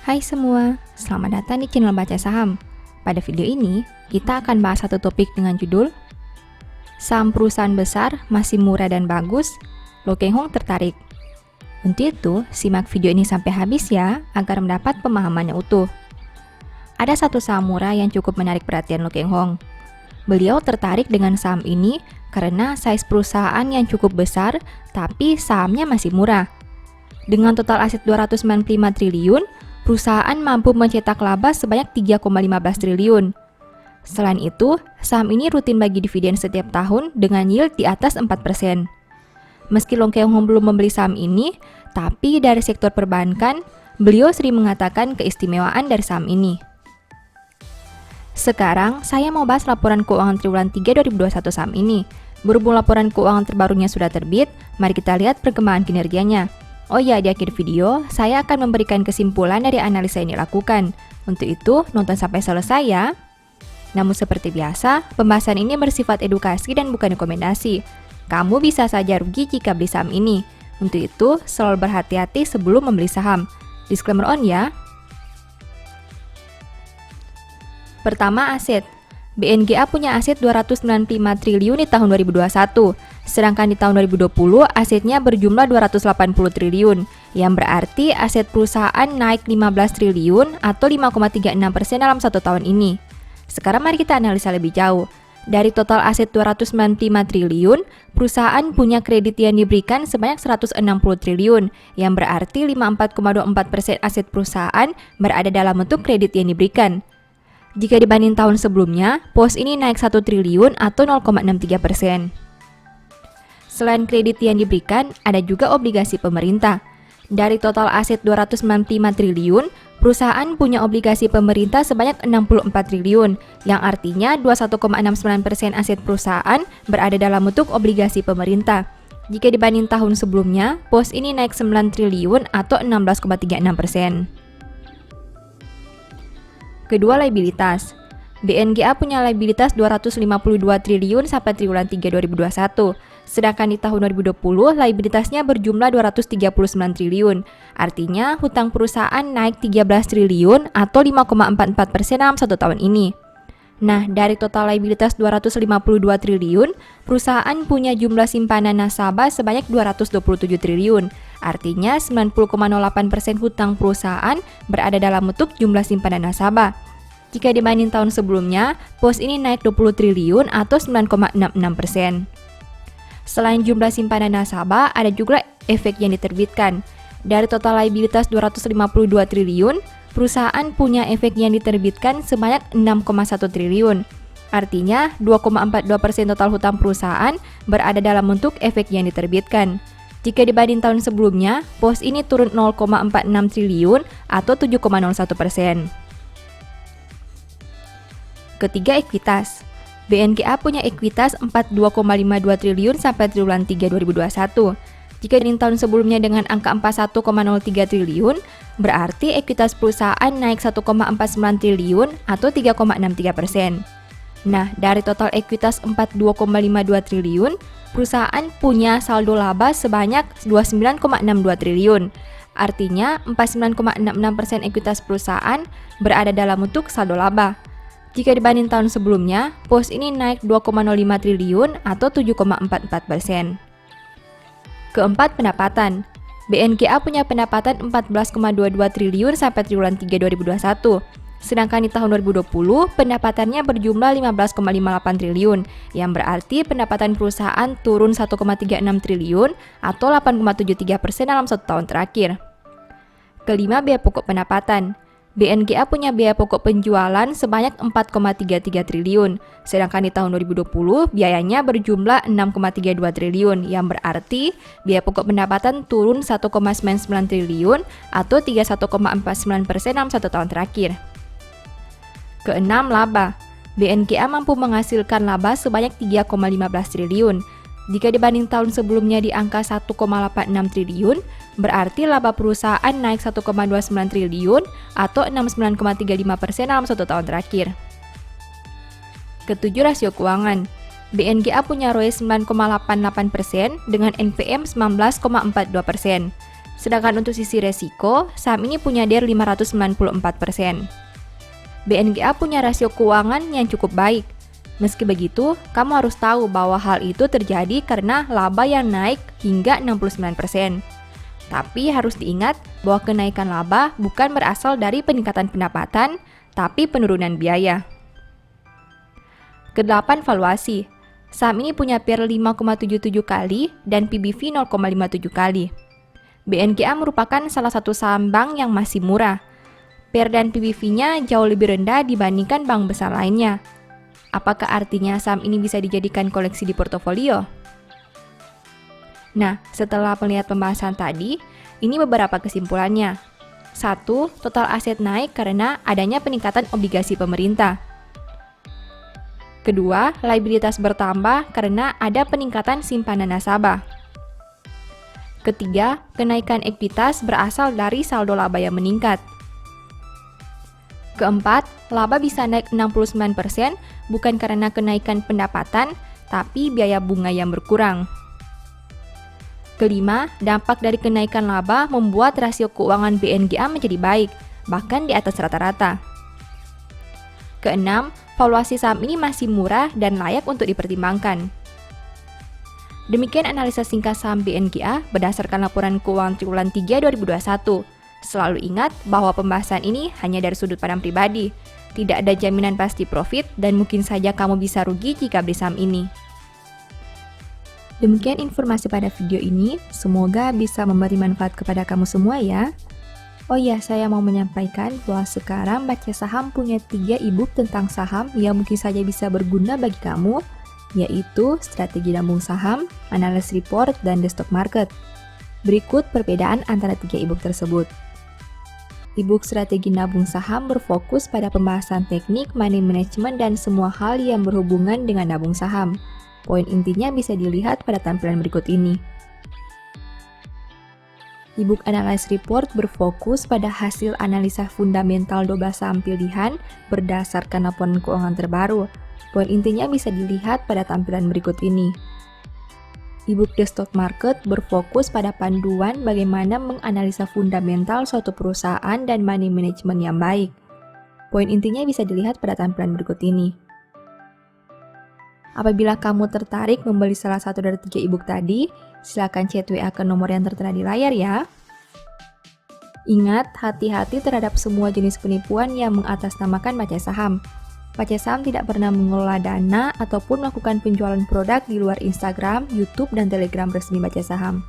Hai semua, selamat datang di channel Baca Saham. Pada video ini, kita akan bahas satu topik dengan judul Saham perusahaan besar masih murah dan bagus, Lo Keng Hong tertarik. Untuk itu, simak video ini sampai habis ya, agar mendapat pemahamannya utuh. Ada satu saham murah yang cukup menarik perhatian Lo Keng Hong. Beliau tertarik dengan saham ini karena size perusahaan yang cukup besar, tapi sahamnya masih murah. Dengan total aset 295 triliun, perusahaan mampu mencetak laba sebanyak 3,15 triliun. Selain itu, saham ini rutin bagi dividen setiap tahun dengan yield di atas 4%. Meski Lo Keng Hong belum membeli saham ini, tapi dari sektor perbankan, beliau sering mengatakan keistimewaan dari saham ini. Sekarang, saya mau bahas laporan keuangan triwulan 3 2021 saham ini. Berhubung laporan keuangan terbarunya sudah terbit, mari kita lihat perkembangan kinerjanya. Oh ya, di akhir video, saya akan memberikan kesimpulan dari analisa yang dilakukan. Untuk itu, nonton sampai selesai ya. Namun seperti biasa, pembahasan ini bersifat edukasi dan bukan rekomendasi. Kamu bisa saja rugi jika beli saham ini. Untuk itu, selalu berhati-hati sebelum membeli saham. Disclaimer on ya. Pertama, aset. BNGA punya aset 295 triliun di tahun 2021. Sedangkan di tahun 2020, asetnya berjumlah 280 triliun, yang berarti aset perusahaan naik 15 triliun atau 5,36% dalam satu tahun ini. Sekarang mari kita analisa lebih jauh. Dari total aset 295 triliun, perusahaan punya kredit yang diberikan sebanyak 160 triliun, yang berarti 54,24% aset perusahaan berada dalam bentuk kredit yang diberikan. Jika dibanding tahun sebelumnya, pos ini naik 1 triliun atau 0,63%. Selain kredit yang diberikan, ada juga obligasi pemerintah. Dari total aset 295 triliun, perusahaan punya obligasi pemerintah sebanyak 64 triliun, yang artinya 21,69% aset perusahaan berada dalam bentuk obligasi pemerintah. Jika dibanding tahun sebelumnya, pos ini naik 9 triliun atau 16,36%. Kedua, liabilitas. BNGA punya liabilitas 252 triliun sampai triwulan 3 2021. Sedangkan di tahun 2020, liabilitasnya berjumlah 239 triliun. Artinya, hutang perusahaan naik 13 triliun atau 5,44% dalam satu tahun ini. Nah, dari total liabilitas 252 triliun, perusahaan punya jumlah simpanan nasabah sebanyak 227 triliun. Artinya, 90,08% hutang perusahaan berada dalam bentuk jumlah simpanan nasabah. Jika dibanding tahun sebelumnya, pos ini naik 20 triliun atau 9,66%. Selain jumlah simpanan nasabah, ada juga efek yang diterbitkan. Dari total liabilitas 252 triliun, perusahaan punya efek yang diterbitkan sebanyak 6,1 triliun. Artinya, 2,42% total hutang perusahaan berada dalam bentuk efek yang diterbitkan. Jika dibanding tahun sebelumnya, pos ini turun 0,46 triliun atau 7,01%. Ketiga, ekuitas. BNGA punya ekuitas 42,52 triliun sampai triwulan 3 2021. Jika dibanding tahun sebelumnya dengan angka 41,03 triliun, berarti ekuitas perusahaan naik 1,49 triliun atau 3,63%. Nah, dari total ekuitas 42,52 triliun, perusahaan punya saldo laba sebanyak 29,62 triliun. Artinya, 49,66% ekuitas perusahaan berada dalam bentuk saldo laba. Jika dibanding tahun sebelumnya, pos ini naik 2,05 triliun atau 7,44%. Keempat, pendapatan. BNGA punya pendapatan 14,22 triliun sampai triwulan 3 2021. Sedangkan di tahun 2020, pendapatannya berjumlah 15,58 triliun, yang berarti pendapatan perusahaan turun 1,36 triliun atau 8,73% dalam satu tahun terakhir. Kelima, biaya pokok pendapatan. BNGA punya biaya pokok penjualan sebanyak 4,33 triliun, sedangkan di tahun 2020 biayanya berjumlah 6,32 triliun, yang berarti biaya pokok pendapatan turun 1,99 triliun atau 31,49% dalam satu tahun terakhir. Keenam, laba. BNGA mampu menghasilkan laba sebanyak 3,15 triliun. Jika dibanding tahun sebelumnya di angka 1,86 triliun, berarti laba perusahaan naik 1,29 triliun atau 69,35% dalam satu tahun terakhir. Ketujuh, rasio keuangan. BNGA punya ROE 9,88% dengan NPM 19,42%. Sedangkan untuk sisi resiko, saham ini punya DER 594%. BNGA punya rasio keuangan yang cukup baik. Meski begitu, kamu harus tahu bahwa hal itu terjadi karena laba yang naik hingga 69%. Tapi harus diingat bahwa kenaikan laba bukan berasal dari peningkatan pendapatan, tapi penurunan biaya. Kedelapan, valuasi. Saham ini punya PER 5,77 kali dan PBV 0,57 kali. BNGA merupakan salah satu saham bank yang masih murah. PER dan PBV-nya jauh lebih rendah dibandingkan bank besar lainnya. Apakah artinya saham ini bisa dijadikan koleksi di portofolio? Nah, setelah melihat pembahasan tadi, ini beberapa kesimpulannya. 1. Total aset naik karena adanya peningkatan obligasi pemerintah. Kedua, liabilitas bertambah karena ada peningkatan simpanan nasabah. Ketiga, kenaikan ekuitas berasal dari saldo laba yang meningkat. Keempat, laba bisa naik 69% bukan karena kenaikan pendapatan, tapi biaya bunga yang berkurang. Kelima, dampak dari kenaikan laba membuat rasio keuangan BNGA menjadi baik, bahkan di atas rata-rata. Keenam, valuasi saham ini masih murah dan layak untuk dipertimbangkan. Demikian analisa singkat saham BNGA berdasarkan laporan keuangan triwulan 3 2021. Selalu ingat bahwa pembahasan ini hanya dari sudut pandang pribadi. Tidak ada jaminan pasti profit dan mungkin saja kamu bisa rugi jika beli saham ini. Demikian informasi pada video ini, semoga bisa memberi manfaat kepada kamu semua ya. Oh iya, saya mau menyampaikan bahwa sekarang Baca Saham punya 3 e-book tentang saham yang mungkin saja bisa berguna bagi kamu, yaitu Strategi Nabung Saham, Analysis Report, dan The Stock Market. Berikut perbedaan antara 3 e-book tersebut. E-book Strategi Nabung Saham berfokus pada pembahasan teknik, money management, dan semua hal yang berhubungan dengan nabung saham. Poin intinya bisa dilihat pada tampilan berikut ini. E-book Analysis Report berfokus pada hasil analisa fundamental 12 saham pilihan berdasarkan laporan keuangan terbaru. Poin intinya bisa dilihat pada tampilan berikut ini. E-book The Stock Market berfokus pada panduan bagaimana menganalisa fundamental suatu perusahaan dan money management yang baik. Poin intinya bisa dilihat pada tampilan berikut ini. Apabila kamu tertarik membeli salah satu dari 3 e-book tadi, silakan chat WA ke nomor yang tertera di layar ya. Ingat, hati-hati terhadap semua jenis penipuan yang mengatasnamakan Baca Saham. Baca Saham tidak pernah mengelola dana ataupun melakukan penjualan produk di luar Instagram, YouTube, dan Telegram resmi Baca Saham.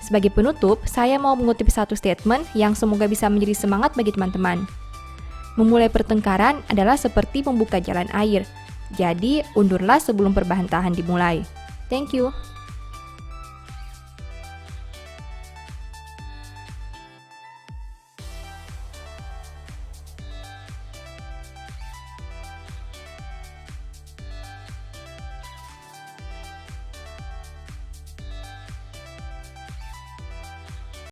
Sebagai penutup, saya mau mengutip satu statement yang semoga bisa menjadi semangat bagi teman-teman. Memulai pertengkaran adalah seperti membuka jalan air. Jadi, undurlah sebelum perbantahan dimulai. Thank you.